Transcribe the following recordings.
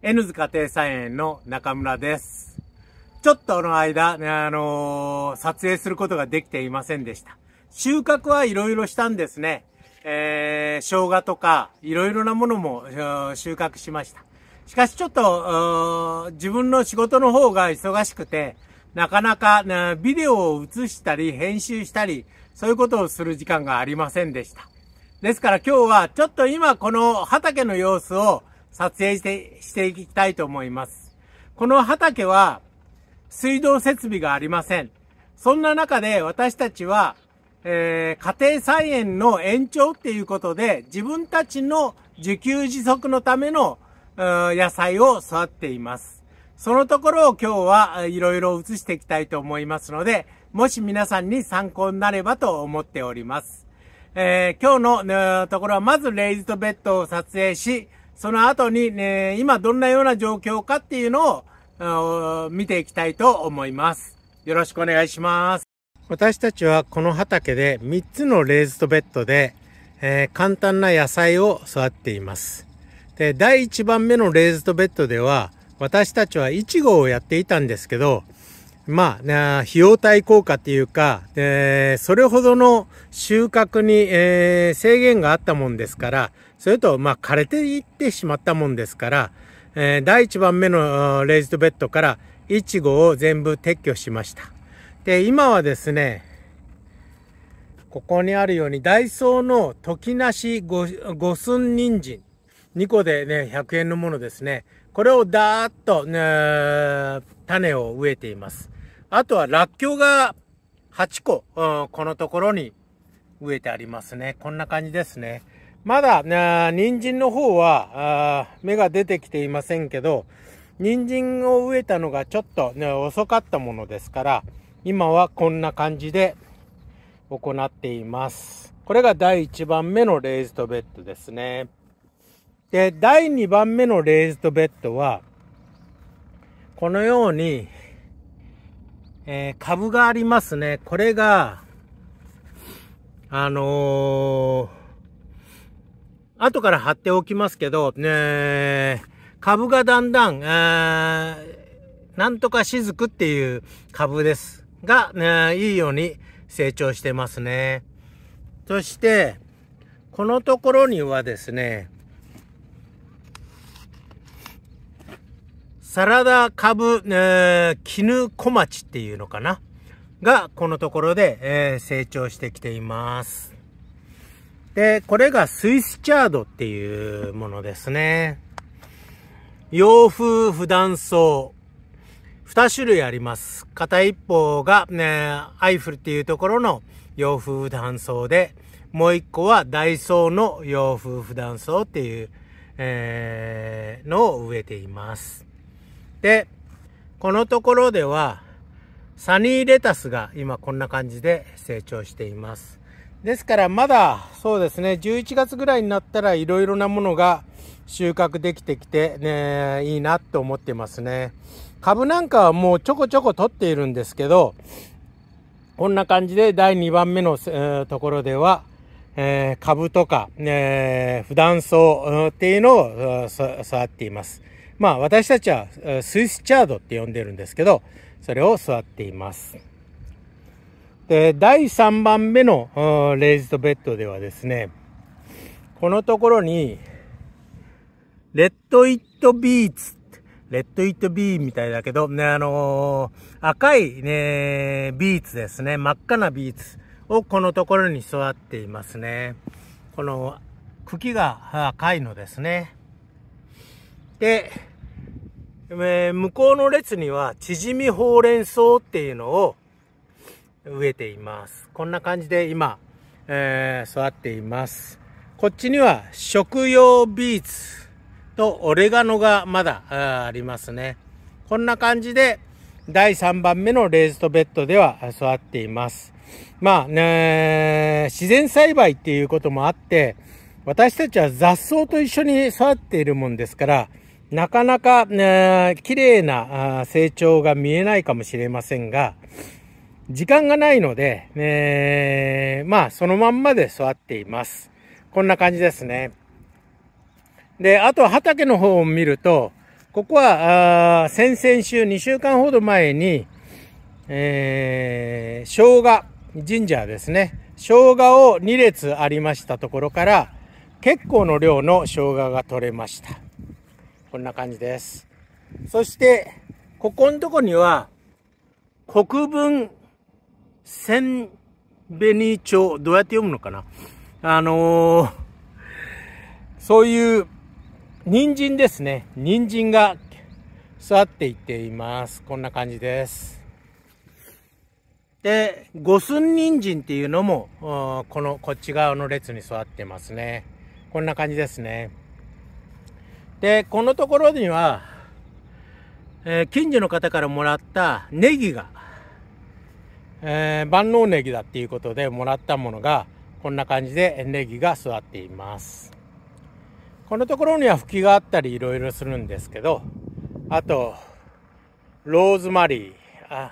N ズ家庭菜園の中村です。ちょっとの間、撮影することができていませんでした。収穫はいろいろしたんですね。生姜とかいろいろなものも収穫しました。しかしちょっと自分の仕事の方が忙しくて、なかなかビデオを映したり編集したり、そういうことをする時間がありませんでした。ですから今日はちょっと今この畑の様子を撮影していきたいと思います。この畑は水道設備がありません。そんな中で私たちは、家庭菜園の延長っていうことで自分たちの自給自足のための野菜を育てています。そのところを今日はいろいろ映していきたいと思いますので、もし皆さんに参考になればと思っております。今日のところはまずレイズドベッドを撮影し、その後に、今どんなような状況かっていうのを見ていきたいと思います。よろしくお願いします。私たちはこの畑で3つのレイズドベッドで、簡単な野菜を育てています。で、第1番目のレイズドベッドでは私たちはイチゴをやっていたんですけど、費用対効果っていうか、それほどの収穫に、制限があったもんですから、それと枯れていってしまったもんですから、第1番目のレイズドベッドからイチゴを全部撤去しました。で、今はですね、ここにあるようにダイソーの時なし五寸人参2個でね100円のものですね。これをダーッと、種を植えています。あとはらっきょうが8個、このところに植えてありますね。こんな感じですね。まだ、人参の方は芽が出てきていませんけど、人参を植えたのがちょっと、遅かったものですから、今はこんな感じで行っています。これが第1番目のレイズドベッドですね。で、第2番目のレイズドベッドは、このように、株がありますね。これが、後から貼っておきますけど、株がだんだん、なんとかしずくっていう株ですが、いいように成長してますね。そして、このところにはですね、サラダ株、絹小町っていうのかなが、このところで、成長してきています。で、これがスイスチャードっていうものですね。洋風普段草。2種類あります。片一方が、アイフルっていうところの洋風普段草で、もう一個はダイソーの洋風普段草っていう、のを植えています。で、このところでは、サニーレタスが今こんな感じで成長しています。ですからまだそうですね、11月ぐらいになったらいろいろなものが収穫できてきてね、いいなと思ってますね。株なんかはもうちょこちょこ取っているんですけど、こんな感じで第2番目の、ところでは、株とか、普段草っていうのを育っています。私たちはスイスチャードって呼んでるんですけど、それを育っています。で、第3番目のレイズドベッドではですね、このところに、レッドイットビーツ、レッドイットビーみたいだけど、赤いね、ビーツですね、真っ赤なビーツをこのところに育っていますね。この茎が赤いのですね。で、向こうの列には縮みほうれん草っていうのを植えています。こんな感じで今、育っています。こっちには食用ビーツとオレガノがまだありますね。こんな感じで第3番目のレイズドベッドでは育っています。自然栽培っていうこともあって、私たちは雑草と一緒に育っているもんですから、なかなか、綺麗な成長が見えないかもしれませんが、時間がないので、そのまんまで育っています。こんな感じですね。で、あと畑の方を見ると、ここは、先々週、2週間ほど前に、生姜、ジンジャーですね。生姜を2列ありましたところから、結構の量の生姜が取れました。こんな感じです。そして、ここのとこには、国分千紅町、どうやって読むのかな？そういう人参ですね。人参が育っていっています。こんな感じです。で、五寸人参っていうのも、こっち側の列に育ってますね。こんな感じですね。で、このところには、近所の方からもらったネギが、万能ネギだっていうことでもらったものが、こんな感じでネギが育っています。このところには茎があったりいろいろするんですけど、あと、ローズマリー、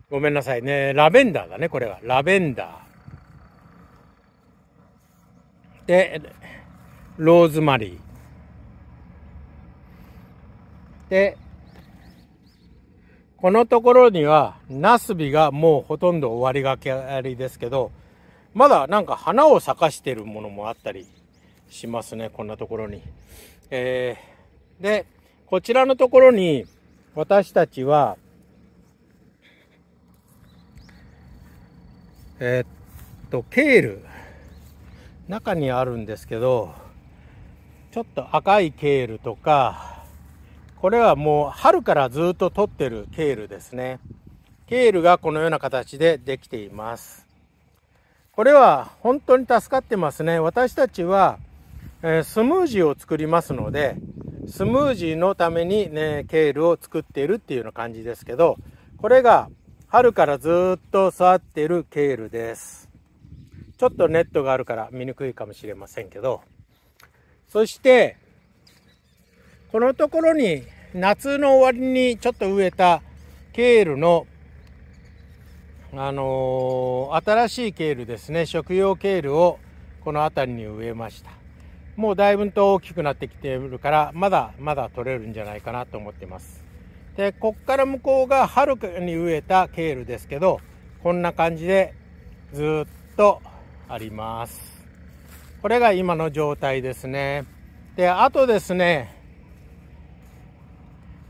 ごめんなさいね、ラベンダーだね、これは。ラベンダー。で、ローズマリー。で、このところには、ナスビがもうほとんど終わりがけありですけど、まだなんか花を咲かしているものもあったりしますね、こんなところに。で、こちらのところに、私たちは、ケール、中にあるんですけど、ちょっと赤いケールとか、これはもう春からずっと取ってるケールですね。ケールがこのような形でできています。これは本当に助かってますね。私たちは、スムージーを作りますので、スムージーのためにね、ケールを作っているっていうような感じですけど、これが春からずっと育っているケールです。ちょっとネットがあるから見にくいかもしれませんけど、そして、このところに夏の終わりにちょっと植えたケールの、新しいケールですね、食用ケールをこの辺りに植えました。もうだいぶと大きくなってきているから、まだまだ取れるんじゃないかなと思ってます。で、こっから向こうが春に植えたケールですけど、こんな感じでずっとあります。これが今の状態ですね。で、あとですね、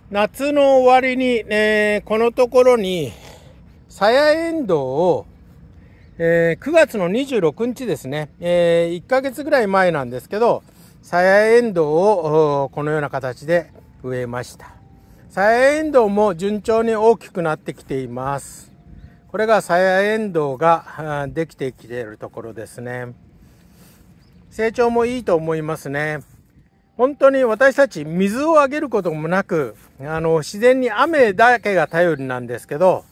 夏の終わりに、このところに、さやえんどうを、9月の26日ですね、1ヶ月ぐらい前なんですけど、さやえんどうをこのような形で植えました。さやえんどうも順調に大きくなってきています。これがさやえんどうができてきているところですね。成長もいいと思いますね。本当に私たち水をあげることもなく、自然に雨だけが頼りなんですけど、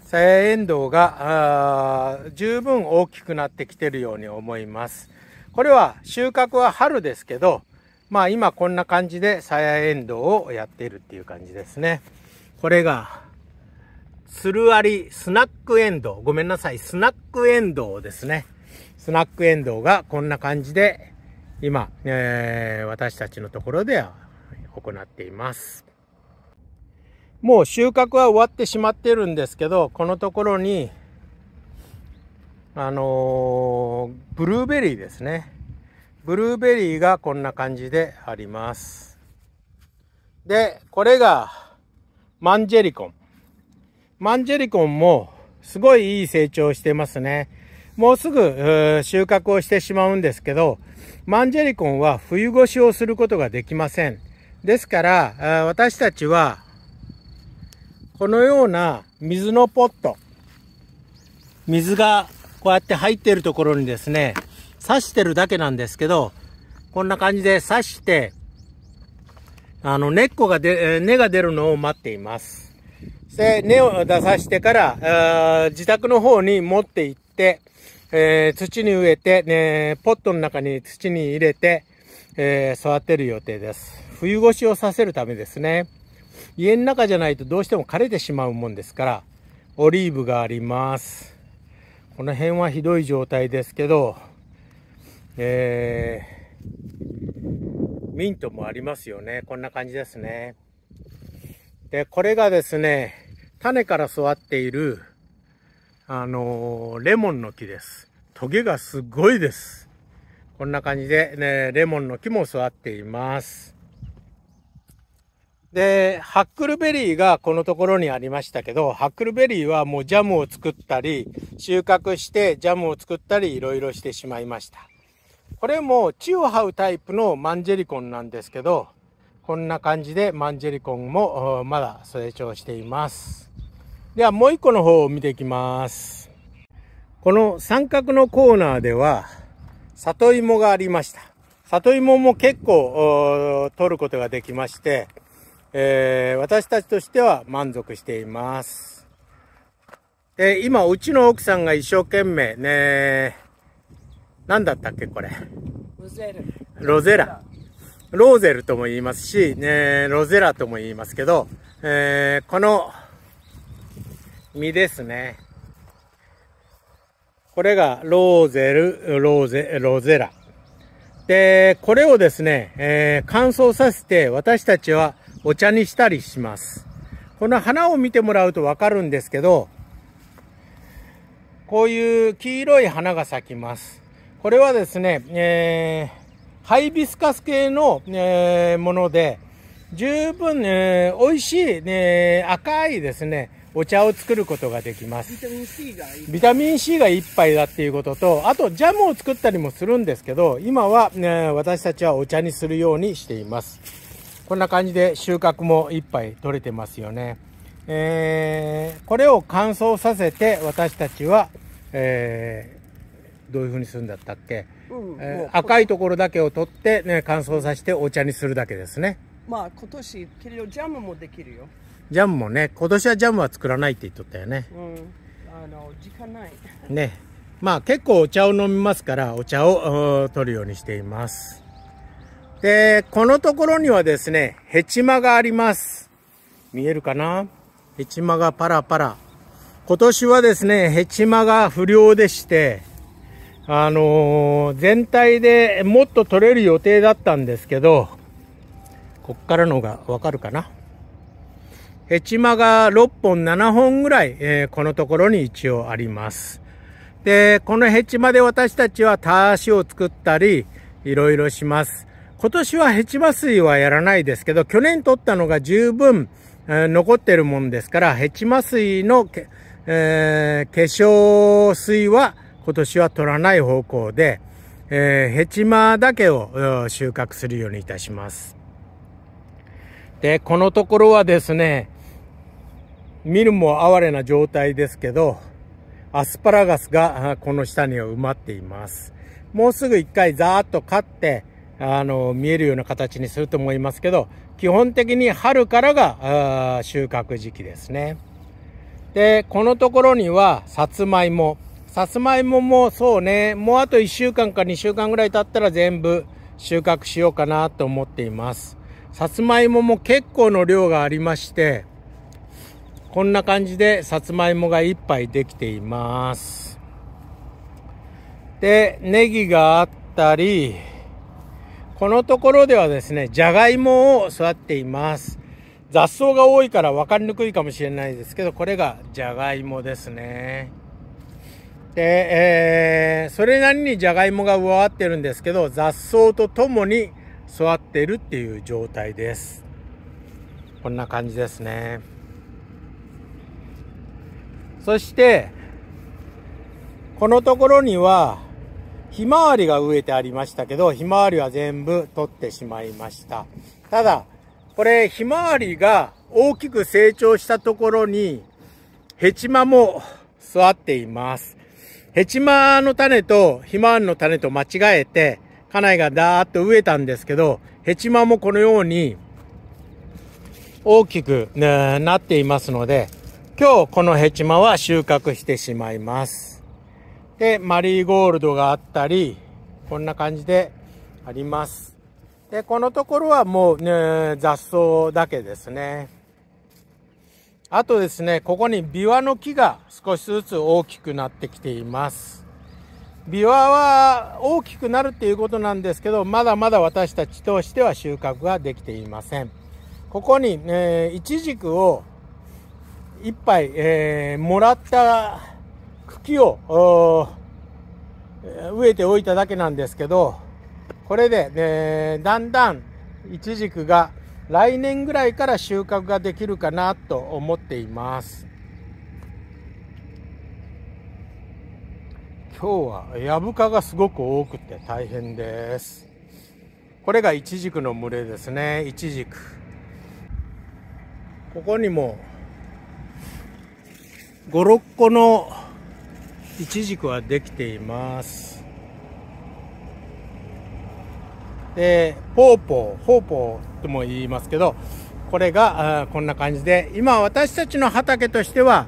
さやえんどうが十分大きくなってきているように思います。これは収穫は春ですけど、まあ今こんな感じでさやえんどうをやっているっていう感じですね。これが、つるありスナックエンドウ。ごめんなさい、スナックエンドウですね。スナックエンドウがこんな感じで、今、私たちのところでは行っています。もう収穫は終わってしまってるんですけど、このところに、ブルーベリーですね。ブルーベリーがこんな感じであります。で、これがマンジェリコン。マンジェリコンもすごいいい成長してますね。もうすぐ収穫をしてしまうんですけど、マンジェリコンは冬越しをすることができません。ですから、私たちはこのような水のポット、水がこうやって入っているところにですね、刺してるだけなんですけど、こんな感じで刺して、根が出るのを待っています。で、根を出さしてから、自宅の方に持って行って、土に植えて、ポットの中に土に入れて、育てる予定です。冬越しをさせるためですね。家の中じゃないとどうしても枯れてしまうもんですから、オリーブがあります。この辺はひどい状態ですけど、ミントもありますよね。こんな感じですね。で、これがですね、種から育っている、レモンの木です。トゲがすごいです。こんな感じでね、レモンの木も育っています。で、ハックルベリーがこのところにありましたけど、ハックルベリーはもうジャムを作ったり、収穫してジャムを作ったり、いろいろしてしまいました。これも地を這うタイプのマンジェリコンなんですけど、こんな感じでマンジェリコンもまだ成長しています。ではもう一個の方を見ていきます。この三角のコーナーでは里芋がありました。里芋も結構取ることができまして、私たちとしては満足しています。で、今うちの奥さんが一生懸命ね、何だったっけこれ。ロゼラ。ローゼルとも言いますし、ロゼラとも言いますけど、この実ですね。これがロゼラ。で、これをですね、乾燥させて私たちはお茶にしたりします。この花を見てもらうとわかるんですけど、こういう黄色い花が咲きます。これはですね、ハイビスカス系の、もので、十分、美味しい、赤いですね、お茶を作ることができます。ビタミン C がいっぱいだっていうことと、あとジャムを作ったりもするんですけど、今は、私たちはお茶にするようにしています。こんな感じで収穫もいっぱい取れてますよね。これを乾燥させて私たちは、どういう風にするんだったっけ、赤いところだけを取って、ね、乾燥させてお茶にするだけですね。まあ今年けどジャムもできるよ。ジャムもね、今年はジャムは作らないって言っとったよね。時間ないね。まあ結構お茶を飲みますからお茶を取るようにしています。で、このところにはですね、ヘチマがあります。見えるかな？ヘチマがパラパラ。今年はですね、ヘチマが不良でして、全体でもっと取れる予定だったんですけど、こっからのがわかるかな。ヘチマが6本7本ぐらい、このところに一応あります。で、このヘチマで私たちはターシを作ったり、いろいろします。今年はヘチマ水はやらないですけど、去年取ったのが十分、残ってるもんですから、ヘチマ水の化粧水は今年は取らない方向で、ヘチマだけを収穫するようにいたします。で、このところはですね、見るも哀れな状態ですけど、アスパラガスがこの下には埋まっています。もうすぐ一回ザーッと刈って、見えるような形にすると思いますけど、基本的に春からが収穫時期ですね。で、このところにはさつまいも。さつまいももそうね、もうあと1週間か2週間ぐらい経ったら全部収穫しようかなと思っています。さつまいもも結構の量がありまして、こんな感じでさつまいもが1杯できています。で、ネギがあったり、このところではですね、じゃがいもを育っています。雑草が多いから分かりにくいかもしれないですけど、これがじゃがいもですね。で、それなりにじゃがいもが植わってるんですけど、雑草とともに育っているっていう状態です。こんな感じですね。そして、このところには、ひまわりが植えてありましたけど、ひまわりは全部取ってしまいました。ただ、これ、ひまわりが大きく成長したところに、ヘチマも育っています。ヘチマの種とひまわりの種と間違えて、家内がダーッと植えたんですけど、ヘチマもこのように大きくなっていますので、今日このヘチマは収穫してしまいます。で、マリーゴールドがあったり、こんな感じであります。で、このところはもうね、雑草だけですね。あとですね、ここにビワの木が少しずつ大きくなってきています。ビワは大きくなるっていうことなんですけど、まだまだ私たちとしては収穫ができていません。ここに、イチジクを一杯、もらった茎を植えておいただけなんですけど、これで、だんだんイチジクが来年ぐらいから収穫ができるかなと思っています。今日はヤブ蚊がすごく多くて大変です。これがイチジクの群れですね。イチジク。ここにも5、6個のイチジクはできています。で、ポーポーとも言いますけど、これがこんな感じで、今私たちの畑としては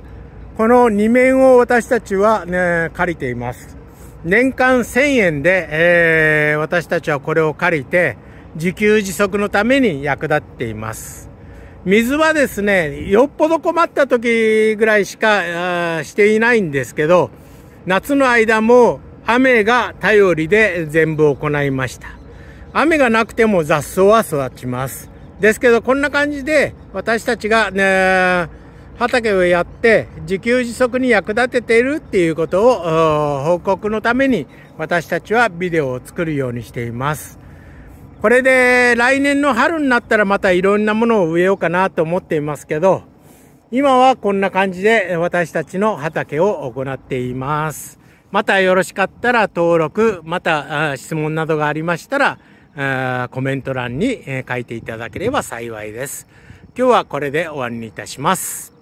この2面を私たちは、借りています。年間1000円で、私たちはこれを借りて自給自足のために役立っています。水はですね、よっぽど困った時ぐらいしかしていないんですけど、夏の間も雨が頼りで全部行いました。雨がなくても雑草は育ちます。ですけど、こんな感じで私たちが、畑をやって自給自足に役立てているっていうことを報告のために私たちはビデオを作るようにしています。これで来年の春になったらまたいろんなものを植えようかなと思っていますけど、今はこんな感じで私たちの畑を行っています。またよろしかったら登録、また質問などがありましたらコメント欄に書いていただければ幸いです。今日はこれで終わりにいたします。